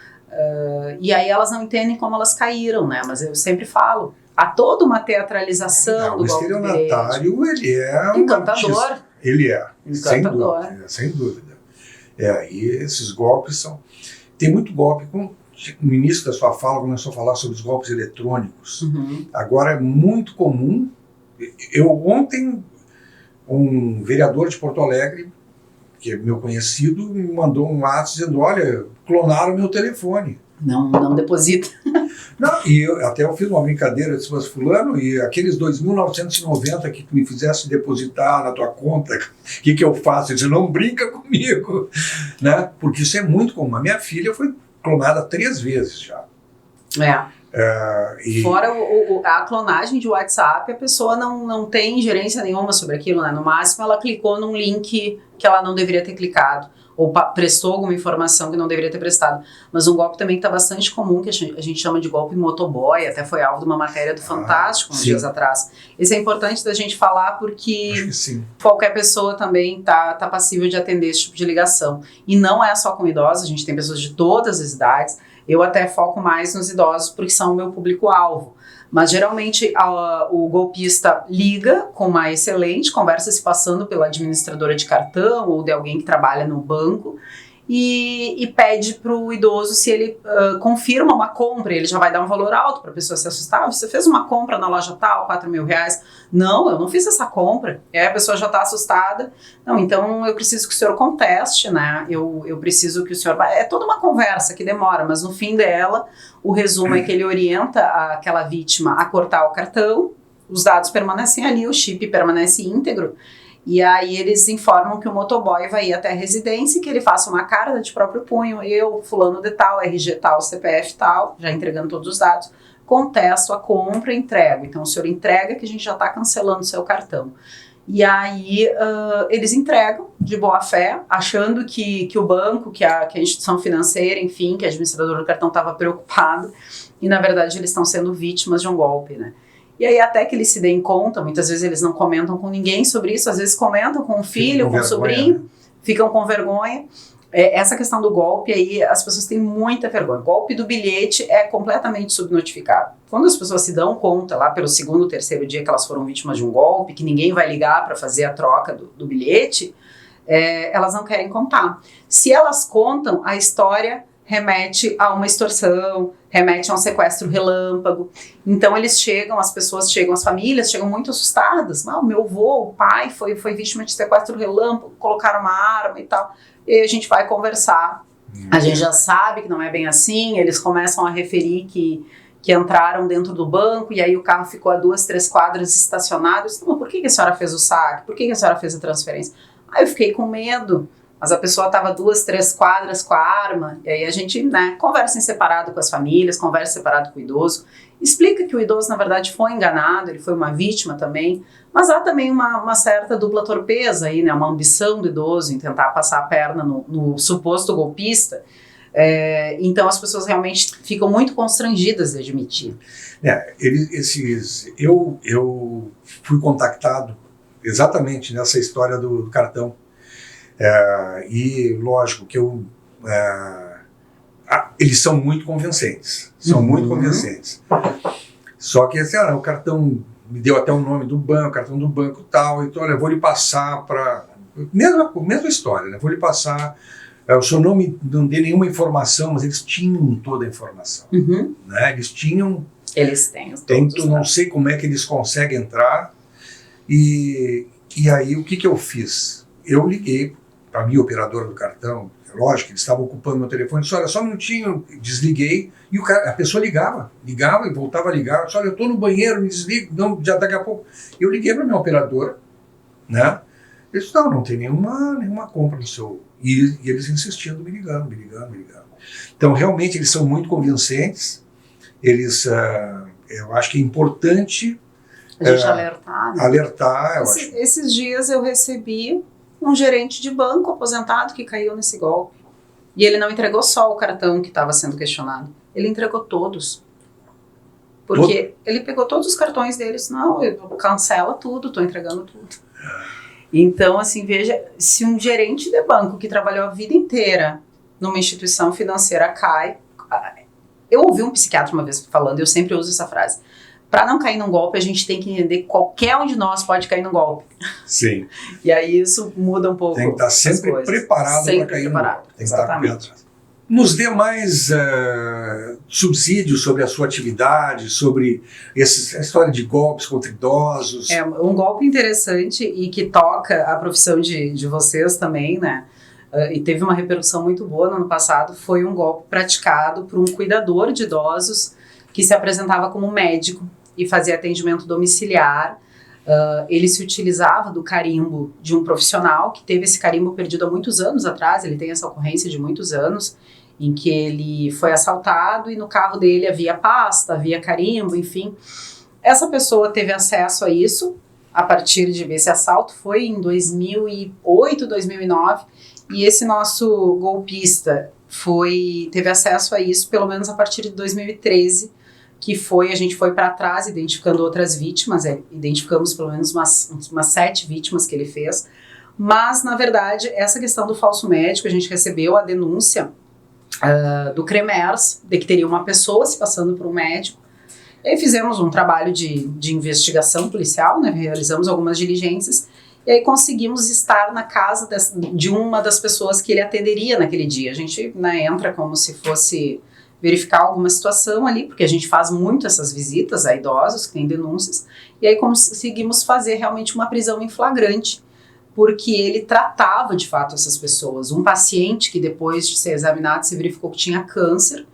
e aí elas não entendem como elas caíram, né? Mas eu sempre falo, há toda uma teatralização do golpe do bilhete. O estelionatário, ele é encantador. Ele é, sem dúvida. E esses golpes são... tem muito golpe. No início da sua fala, começou a falar sobre os golpes eletrônicos. Agora é muito comum. Ontem, um vereador de Porto Alegre, que é meu conhecido, me mandou um WhatsApp dizendo, olha, clonaram meu telefone. Não deposita. Não, e eu fiz uma brincadeira, disse, mas fulano, e aqueles 2.990 que tu me fizesse depositar na tua conta, o que eu faço? Ele disse, não brinca comigo, né? Porque isso é muito comum. A minha filha foi clonada 3 vezes já. Fora a clonagem de WhatsApp, a pessoa não tem ingerência nenhuma sobre aquilo, né? No máximo, ela clicou num link que ela não deveria ter clicado, ou prestou alguma informação que não deveria ter prestado. Mas um golpe também que está bastante comum, que a gente chama de golpe motoboy, até foi alvo de uma matéria do Fantástico uns dias atrás. Isso é importante da gente falar porque qualquer pessoa também tá passível de atender esse tipo de ligação. E não é só com idosos, a gente tem pessoas de todas as idades. Eu até foco mais nos idosos porque são o meu público-alvo. Mas geralmente o golpista liga com uma excelente conversa se passando pela administradora de cartão ou de alguém que trabalha no banco e pede para o idoso se ele confirma uma compra. Ele já vai dar um valor alto para a pessoa se assustar. Você fez uma compra na loja tal, R$4.000. Não, eu não fiz essa compra. E aí a pessoa já está assustada. Não, então eu preciso que o senhor conteste, né? Eu preciso que o senhor... É toda uma conversa que demora, mas no fim dela, o resumo é que ele orienta aquela vítima a cortar o cartão, os dados permanecem ali, o chip permanece íntegro, e aí eles informam que o motoboy vai ir até a residência e que ele faça uma carta de próprio punho, eu, fulano de tal, RG tal, CPF tal, já entregando todos os dados, contesto a compra e entrego. Então o senhor entrega que a gente já está cancelando o seu cartão. E aí eles entregam de boa fé, achando que o banco, que a instituição financeira, enfim, que a administradora do cartão estava preocupado, e na verdade eles estão sendo vítimas de um golpe, né? E aí até que eles se deem conta, muitas vezes eles não comentam com ninguém sobre isso, às vezes comentam com o filho, com o sobrinho, ficam com vergonha. Essa questão do golpe aí, as pessoas têm muita vergonha. O golpe do bilhete é completamente subnotificado. Quando as pessoas se dão conta, lá pelo 2º, 3º dia que elas foram vítimas de um golpe, que ninguém vai ligar para fazer a troca do bilhete, elas não querem contar. Se elas contam, a história remete a uma extorsão, remete a um sequestro relâmpago. Então eles chegam, as pessoas chegam, as famílias chegam muito assustadas. O meu avô, o pai, foi vítima de sequestro relâmpago, colocaram uma arma e tal. E a gente vai conversar. A gente já sabe que não é bem assim, eles começam a referir que entraram dentro do banco e aí o carro ficou a 2, 3 quadras estacionado. Mas por que a senhora fez o saque? Por que a senhora fez a transferência? Eu fiquei com medo. Mas a pessoa estava 2, 3 quadras com a arma, e aí a gente, né, conversa em separado com as famílias, conversa separado com o idoso, explica que o idoso, na verdade, foi enganado, ele foi uma vítima também, mas há também uma certa dupla torpeza aí, né, uma ambição do idoso em tentar passar a perna no suposto golpista. Então as pessoas realmente ficam muito constrangidas de admitir. Eu fui contactado exatamente nessa história do cartão. E lógico que eles são muito convincentes, muito convincentes. Só que assim, o cartão me deu até o nome do banco, cartão do banco tal, então olha, eu vou lhe passar para mesma história, né? Vou lhe passar, o senhor não dê nenhuma informação, mas eles tinham toda a informação, né? Eles têm todos, não sei como é que eles conseguem entrar, e aí o que eu fiz? Eu liguei para a minha operadora do cartão, lógico, eles estavam ocupando meu telefone, disse, olha, só um minutinho, desliguei, e a pessoa ligava e voltava a ligar, disse, olha, eu estou no banheiro, me desligo, não, já daqui a pouco. Eu liguei para a minha operadora, né? Eles disseram, não tem nenhuma compra no seu... E eles insistindo, me ligando. Então, realmente, eles são muito convincentes, eu acho que é importante... A gente alertar, né? Alertar, eu acho. Esses dias eu recebi um gerente de banco aposentado que caiu nesse golpe. E ele não entregou só o cartão que estava sendo questionado, ele entregou todos. Porque ele pegou todos os cartões deles, cancela tudo, estou entregando tudo. Então, assim, veja, se um gerente de banco que trabalhou a vida inteira numa instituição financeira cai... Eu ouvi um psiquiatra uma vez falando, eu sempre uso essa frase, para não cair num golpe, a gente tem que entender que qualquer um de nós pode cair num golpe. Sim. E aí isso muda um pouco. Tem que estar sempre preparado para cair num golpe. Tem que estar Exatamente. atrás. nos dê mais subsídios sobre a sua atividade, sobre a história de golpes contra idosos. É um golpe interessante e que toca a profissão de vocês também, né? E teve uma repercussão muito boa no ano passado. Foi um golpe praticado por um cuidador de idosos que se apresentava como médico e fazia atendimento domiciliar. Ele se utilizava do carimbo de um profissional que teve esse carimbo perdido há muitos anos atrás. Ele tem essa ocorrência de muitos anos, em que ele foi assaltado e no carro dele havia pasta, havia carimbo, enfim. Essa pessoa teve acesso a isso a partir de esse assalto, foi em 2008, 2009, e esse nosso golpista teve acesso a isso pelo menos a partir de 2013, a gente foi para trás identificando outras vítimas, identificamos pelo menos umas 7 vítimas que ele fez, mas na verdade essa questão do falso médico, a gente recebeu a denúncia do CREMERS, de que teria uma pessoa se passando por um médico, e aí fizemos um trabalho de investigação policial, né, realizamos algumas diligências, e aí conseguimos estar na casa de uma das pessoas que ele atenderia naquele dia. A gente, né, entra como se fosse verificar alguma situação ali, porque a gente faz muito essas visitas a idosos que têm denúncias, e aí conseguimos fazer realmente uma prisão em flagrante, porque ele tratava de fato essas pessoas. Um paciente que depois de ser examinado se verificou que tinha câncer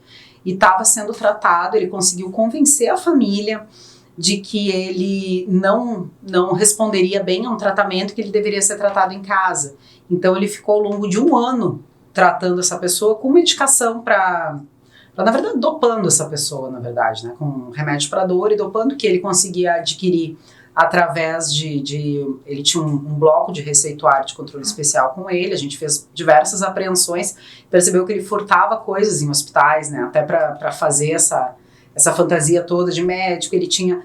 e estava sendo tratado, ele conseguiu convencer a família de que ele não responderia bem a um tratamento, que ele deveria ser tratado em casa. Então ele ficou ao longo de um ano tratando essa pessoa com medicação na verdade, dopando essa pessoa, na verdade, né, com remédio para dor e dopando, que ele conseguia adquirir através ele tinha um bloco de receituário de controle especial com ele, a gente fez diversas apreensões, percebeu que ele furtava coisas em hospitais, né, até para fazer essa fantasia toda de médico. Ele tinha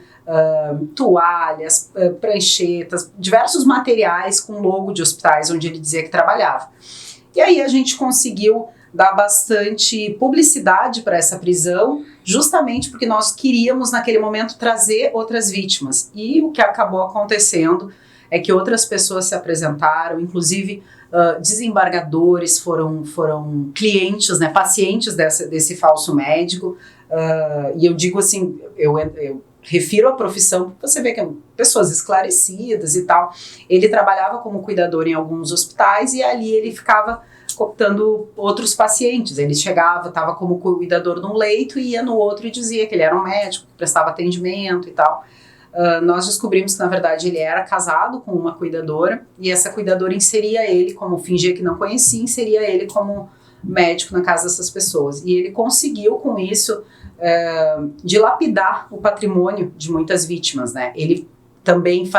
toalhas, pranchetas, diversos materiais com logo de hospitais onde ele dizia que trabalhava. E aí a gente conseguiu dar bastante publicidade para essa prisão, justamente porque nós queríamos naquele momento trazer outras vítimas. E o que acabou acontecendo é que outras pessoas se apresentaram, inclusive desembargadores foram clientes, né, pacientes desse falso médico. E eu digo assim, eu refiro à profissão, porque você vê que pessoas esclarecidas e tal. Ele trabalhava como cuidador em alguns hospitais e ali ele ficava cooptando outros pacientes. Ele chegava, estava como cuidador num leito e ia no outro e dizia que ele era um médico, que prestava atendimento e tal. Nós descobrimos que, na verdade, ele era casado com uma cuidadora e essa cuidadora inseria ele, como fingia que não conhecia, inseria ele como médico na casa dessas pessoas. E ele conseguiu, com isso, dilapidar o patrimônio de muitas vítimas, né? Ele também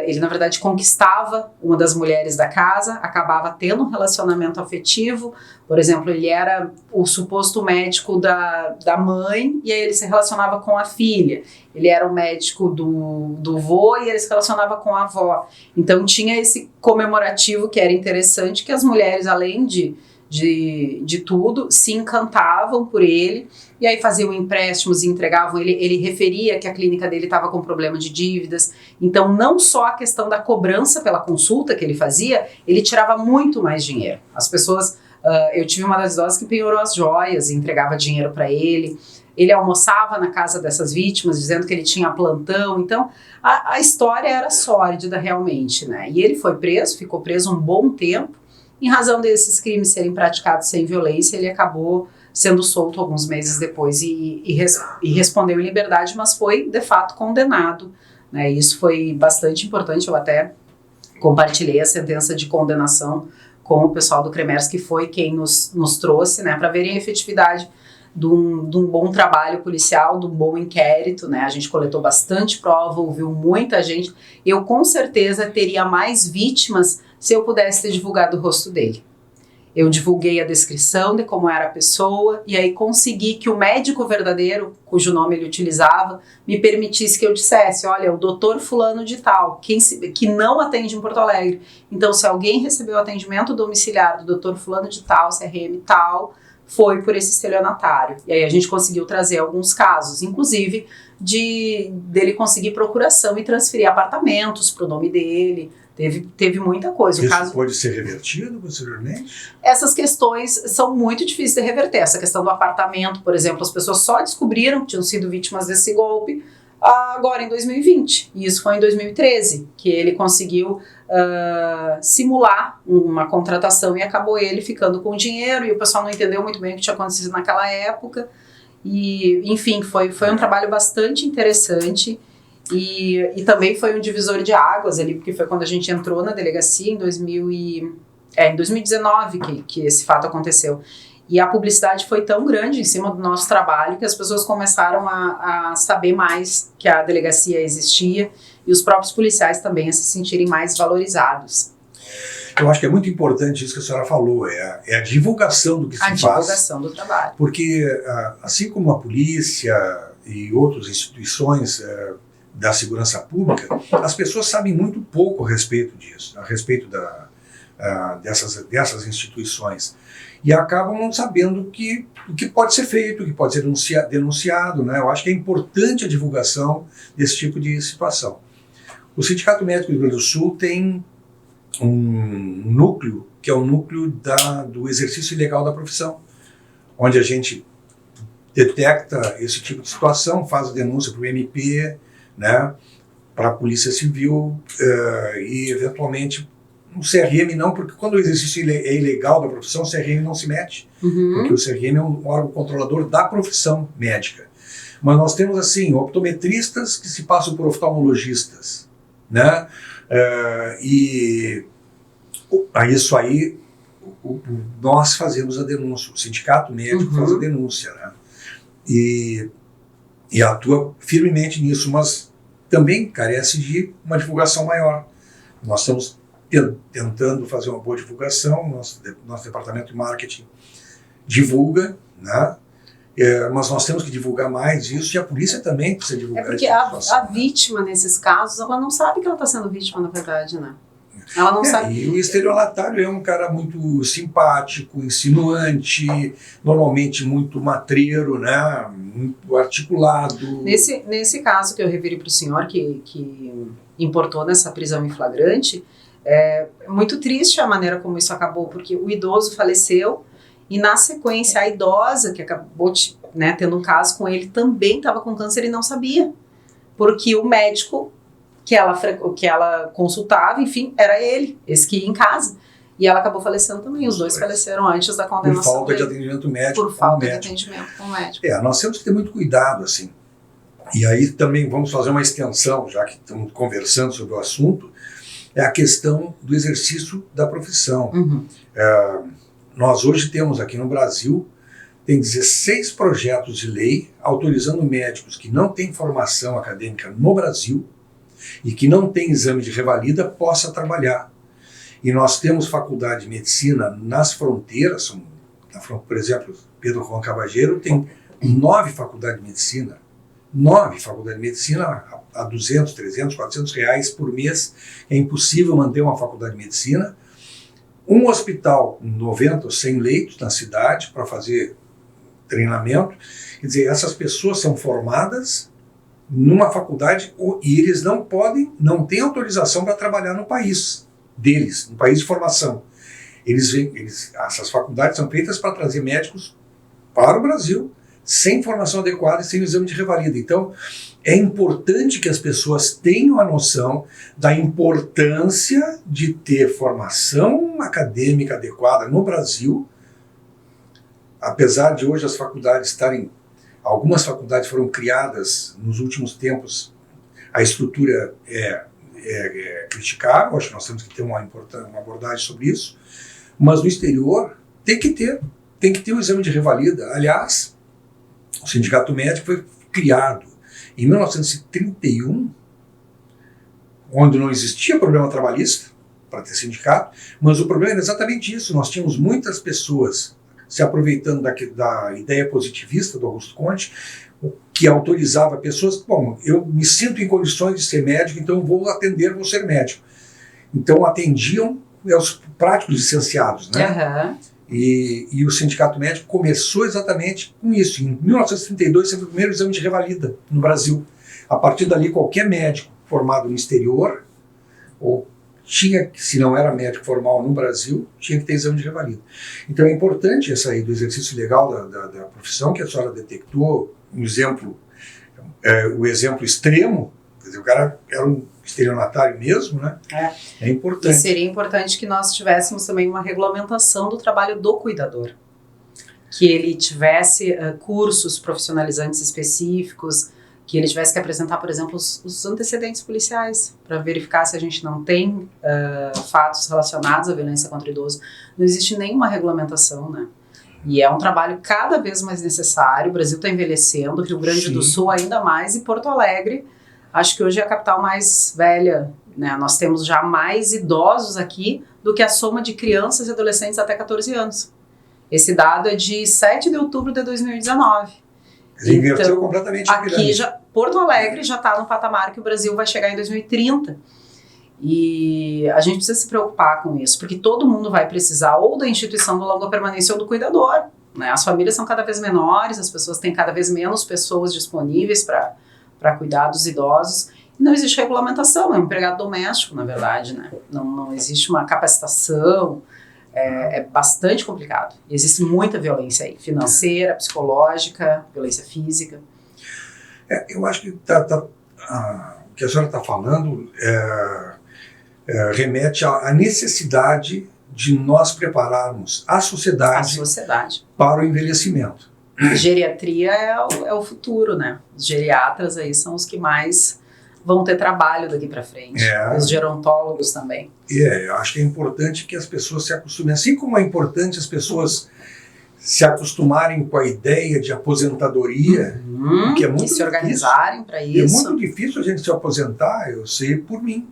ele na verdade conquistava uma das mulheres da casa, acabava tendo um relacionamento afetivo. Por exemplo, ele era o suposto médico da mãe e aí ele se relacionava com a filha. Ele era o médico do vô e ele se relacionava com a avó. Então tinha esse comemorativo que era interessante, que as mulheres, além de tudo, se encantavam por ele, e aí faziam empréstimos e entregavam. Ele referia que a clínica dele estava com problema de dívidas, então não só a questão da cobrança pela consulta que ele fazia, ele tirava muito mais dinheiro. As pessoas, eu tive uma das idosas que penhorou as joias e entregava dinheiro para ele. Ele almoçava na casa dessas vítimas, dizendo que ele tinha plantão. Então, a história era sórdida realmente, né? E ele foi preso, ficou preso um bom tempo. Em razão desses crimes serem praticados sem violência, ele acabou sendo solto alguns meses depois e respondeu em liberdade, mas foi, de fato, condenado, né? Isso foi bastante importante. Eu até compartilhei a sentença de condenação com o pessoal do CREMERS, que foi quem nos trouxe, né, para verem a efetividade de um bom trabalho policial, de um bom inquérito, né? A gente coletou bastante prova, ouviu muita gente. Eu, com certeza, teria mais vítimas se eu pudesse ter divulgado o rosto dele. Eu divulguei a descrição de como era a pessoa e aí consegui que o médico verdadeiro, cujo nome ele utilizava, me permitisse que eu dissesse: olha, o doutor fulano de tal, que não atende em Porto Alegre. Então, se alguém recebeu atendimento domiciliar do doutor fulano de tal, CRM tal, foi por esse estelionatário. E aí a gente conseguiu trazer alguns casos, inclusive dele conseguir procuração e transferir apartamentos para o nome dele. Teve muita coisa. Isso pode ser revertido posteriormente? Essas questões são muito difíceis de reverter. Essa questão do apartamento, por exemplo, as pessoas só descobriram que tinham sido vítimas desse golpe agora em 2020. E isso foi em 2013, que ele conseguiu simular uma contratação e acabou ele ficando com o dinheiro e o pessoal não entendeu muito bem o que tinha acontecido naquela época. E, enfim, foi um trabalho bastante interessante. E também foi um divisor de águas ali, porque foi quando a gente entrou na delegacia em 2019 que esse fato aconteceu. E a publicidade foi tão grande em cima do nosso trabalho que as pessoas começaram a saber mais que a delegacia existia e os próprios policiais também a se sentirem mais valorizados. Eu acho que é muito importante isso que a senhora falou, é a divulgação do que se faz. A divulgação do trabalho. Porque assim como a polícia e outras instituições da segurança pública, as pessoas sabem muito pouco a respeito disso, a respeito dessas instituições. E acabam não sabendo o que pode ser feito, o que pode ser denunciado, né? Eu acho que é importante a divulgação desse tipo de situação. O Sindicato Médico do Rio Grande do Sul tem um núcleo, que é o núcleo do exercício ilegal da profissão, onde a gente detecta esse tipo de situação, faz a denúncia para o MP, né, para a Polícia Civil e, eventualmente, o CRM não, porque quando o exercício é ilegal da profissão, o CRM não se mete, porque o CRM é um órgão controlador da profissão médica. Mas nós temos, assim, optometristas que se passam por oftalmologistas, né, e isso aí nós fazemos a denúncia, o Sindicato Médico faz a denúncia, né, e atua firmemente nisso, mas também carece de uma divulgação maior. Nós estamos tentando fazer uma boa divulgação, nosso departamento de marketing divulga, né? Mas nós temos que divulgar mais isso e a polícia também precisa divulgar. Porque a vítima, nesses casos, ela não sabe que ela está sendo vítima, na verdade, né? Ela não sabe. E o estelionatário é um cara muito simpático, insinuante, normalmente muito matreiro, né? Muito articulado. Nesse caso que eu referi para o senhor, que importou nessa prisão em flagrante, é muito triste a maneira como isso acabou, porque o idoso faleceu e, na sequência, a idosa, que acabou tendo um caso com ele, também estava com câncer e não sabia, porque o médico que ela consultava, enfim, era ele, esse que ia em casa. E ela acabou falecendo também, os dois faleceram antes da condenação. Por falta de atendimento médico. Por falta de atendimento com o médico. Nós temos que ter muito cuidado, assim. E aí também vamos fazer uma extensão, já que estamos conversando sobre o assunto, é a questão do exercício da profissão. Nós hoje temos aqui no Brasil, tem 16 projetos de lei autorizando médicos que não têm formação acadêmica no Brasil e que não têm exame de revalida possa trabalhar. E nós temos faculdade de medicina nas fronteiras, por exemplo, Pedro Juan Cabageiro tem 9 faculdades de medicina. 9 faculdades de medicina a 200, 300, 400 reais por mês. É impossível manter uma faculdade de medicina. Um hospital, 90 ou 100 leitos na cidade para fazer treinamento. Quer dizer, essas pessoas são formadas numa faculdade e eles não têm autorização para trabalhar no país deles, no país de formação. Essas faculdades são feitas para trazer médicos para o Brasil sem formação adequada e sem o exame de revalida. Então, é importante que as pessoas tenham a noção da importância de ter formação acadêmica adequada no Brasil, apesar de hoje as faculdades algumas faculdades foram criadas nos últimos tempos, a estrutura é criticável, acho que nós temos que ter uma abordagem sobre isso, mas no exterior tem que ter o exame de revalida. Aliás, o Sindicato Médico foi criado em 1931, onde não existia problema trabalhista para ter sindicato, mas o problema era exatamente isso, nós tínhamos muitas pessoas se aproveitando da ideia positivista do Augusto Conte, que autorizava pessoas, bom, eu me sinto em condições de ser médico, então vou ser médico. Então atendiam os práticos licenciados, né? E o Sindicato Médico começou exatamente com isso. Em 1932, teve o primeiro exame de revalida no Brasil. A partir dali, qualquer médico formado no exterior, ou se não era médico formal no Brasil, tinha que ter exame de revalida. Então é importante essa aí do exercício legal da profissão, que a senhora detectou um exemplo, o exemplo extremo, quer dizer, o cara era um estelionatário mesmo, né? É importante. E seria importante que nós tivéssemos também uma regulamentação do trabalho do cuidador. Que ele tivesse cursos profissionalizantes específicos, que ele tivesse que apresentar, por exemplo, os antecedentes policiais, para verificar se a gente não tem fatos relacionados à violência contra o idoso. Não existe nenhuma regulamentação, né? E é um trabalho cada vez mais necessário. O Brasil está envelhecendo, Rio Grande do Sul ainda mais, e Porto Alegre, acho que hoje é a capital mais velha, né? Nós temos já mais idosos aqui do que a soma de crianças e adolescentes até 14 anos. Esse dado é de 7 de outubro de 2019. Ele inverteu completamente a pirâmide. Porto Alegre já está no patamar que o Brasil vai chegar em 2030. E a gente precisa se preocupar com isso, porque todo mundo vai precisar ou da instituição do longa permanência ou do cuidador, né? As famílias são cada vez menores, as pessoas têm cada vez menos pessoas disponíveis para cuidar dos idosos. E não existe regulamentação, é um empregado doméstico, na verdade, né? Não existe uma capacitação, é bastante complicado. Existe muita violência aí, financeira, psicológica, violência física. Eu acho que o que a senhora está falando remete à necessidade de nós prepararmos a sociedade para o envelhecimento. A geriatria é o futuro, né? Os geriatras aí são os que mais vão ter trabalho daqui para frente. Os gerontólogos também. Eu acho que é importante que as pessoas se acostumem. Assim como é importante as pessoas se acostumarem com a ideia de aposentadoria, que é muito difícil. E se organizarem para isso. É muito difícil a gente se aposentar, eu sei por mim.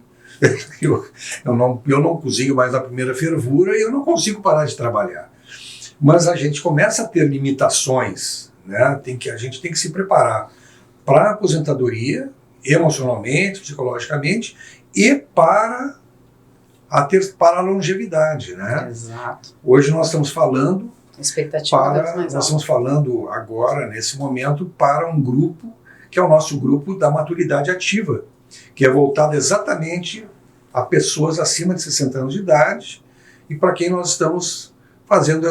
Eu não cozinho mais na primeira fervura e eu não consigo parar de trabalhar. Mas a gente começa a ter limitações, né? A gente tem que se preparar para a aposentadoria, emocionalmente, psicologicamente, e para a longevidade, né? Exato. Hoje nós estamos falando nós estamos falando agora, nesse momento, para um grupo que é o nosso grupo da maturidade ativa, que é voltado exatamente a pessoas acima de 60 anos de idade e para quem nós estamos fazendo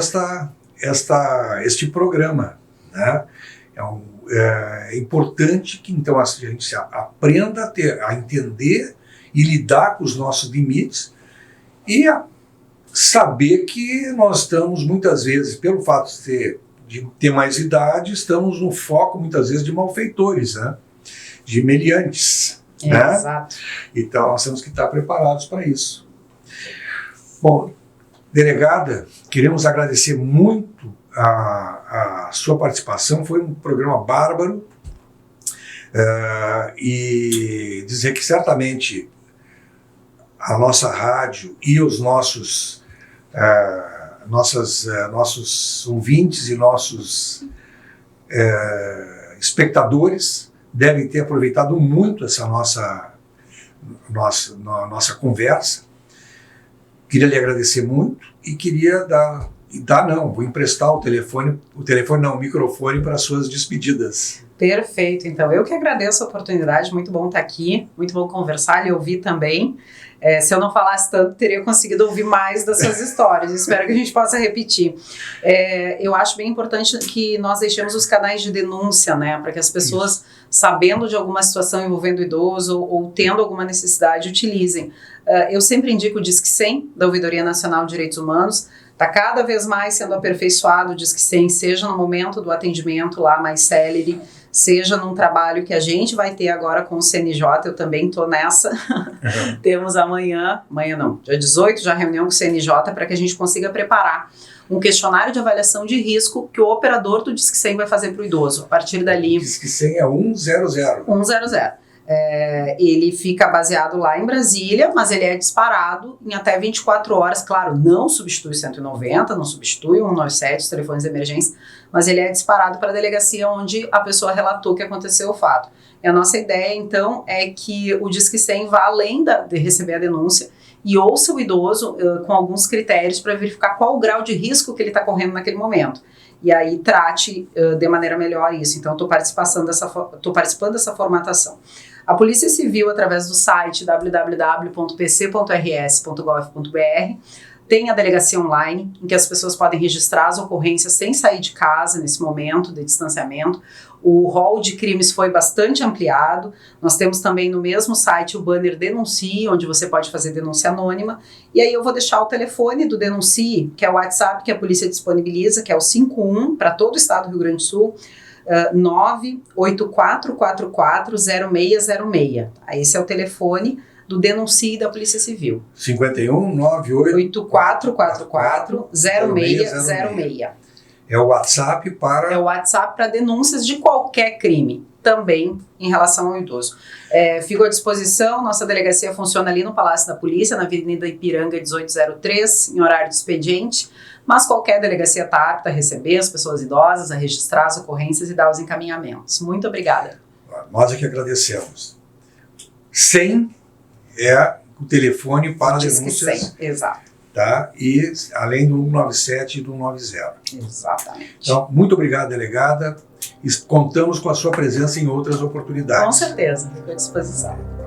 este programa, né? É importante que então a gente aprenda a entender e lidar com os nossos limites e a saber que nós estamos muitas vezes, pelo fato de ter mais idade, estamos no foco muitas vezes de malfeitores, né? De meliantes. Né? Exato. Então nós temos que estar preparados para isso. Bom, delegada, queremos agradecer muito a sua participação, foi um programa bárbaro e dizer que certamente a nossa rádio e os nossos ouvintes e nossos espectadores devem ter aproveitado muito essa nossa conversa. Queria lhe agradecer muito e queria vou emprestar o microfone para as suas despedidas. Perfeito, então eu que agradeço a oportunidade, muito bom estar aqui, muito bom conversar e ouvir também. Se eu não falasse tanto, teria conseguido ouvir mais das suas histórias, espero que a gente possa repetir. Eu acho bem importante que nós deixemos os canais de denúncia, né, para que as pessoas, sabendo de alguma situação envolvendo o idoso ou tendo alguma necessidade, utilizem. Eu sempre indico o Disque 100, da Ouvidoria Nacional de Direitos Humanos, está cada vez mais sendo aperfeiçoado o Disque 100, seja no momento do atendimento lá mais célere, seja num trabalho que a gente vai ter agora com o CNJ, eu também estou nessa. Temos amanhã não, dia 18, já reunião com o CNJ para que a gente consiga preparar um questionário de avaliação de risco que o operador do Disque 100 vai fazer para o idoso. A partir dali... O Disque 100 é 100. 100. Ele fica baseado lá em Brasília, mas ele é disparado em até 24 horas, claro, não substitui 190, não substitui 197, os telefones de emergência, mas ele é disparado para a delegacia onde a pessoa relatou que aconteceu o fato. E a nossa ideia, então, é que o Disque 100 vá além de receber a denúncia e ouça o idoso com alguns critérios para verificar qual o grau de risco que ele está correndo naquele momento. E aí trate de maneira melhor isso. Então, estou participando dessa formatação. A Polícia Civil, através do site www.pc.rs.gov.br, tem a delegacia online, em que as pessoas podem registrar as ocorrências sem sair de casa nesse momento de distanciamento. O rol de crimes foi bastante ampliado. Nós temos também no mesmo site o banner Denuncie, onde você pode fazer denúncia anônima. E aí eu vou deixar o telefone do Denuncie, que é o WhatsApp que a polícia disponibiliza, que é o 51 para todo o estado do Rio Grande do Sul, 984440606. Esse é o telefone do Denuncie da Polícia Civil. 51 98 8444 0606. É o WhatsApp para... É o WhatsApp para denúncias de qualquer crime, também em relação ao idoso. Fico à disposição, nossa delegacia funciona ali no Palácio da Polícia, na Avenida Ipiranga 1803, em horário de expediente, mas qualquer delegacia está apta a receber as pessoas idosas, a registrar as ocorrências e dar os encaminhamentos. Muito obrigada. Nós é que agradecemos. 100 é o telefone para denúncias. 100, exato. Tá? E além do 197 e do 190. Exatamente. Então, muito obrigado, delegada. Contamos com a sua presença em outras oportunidades. Com certeza, fico à disposição.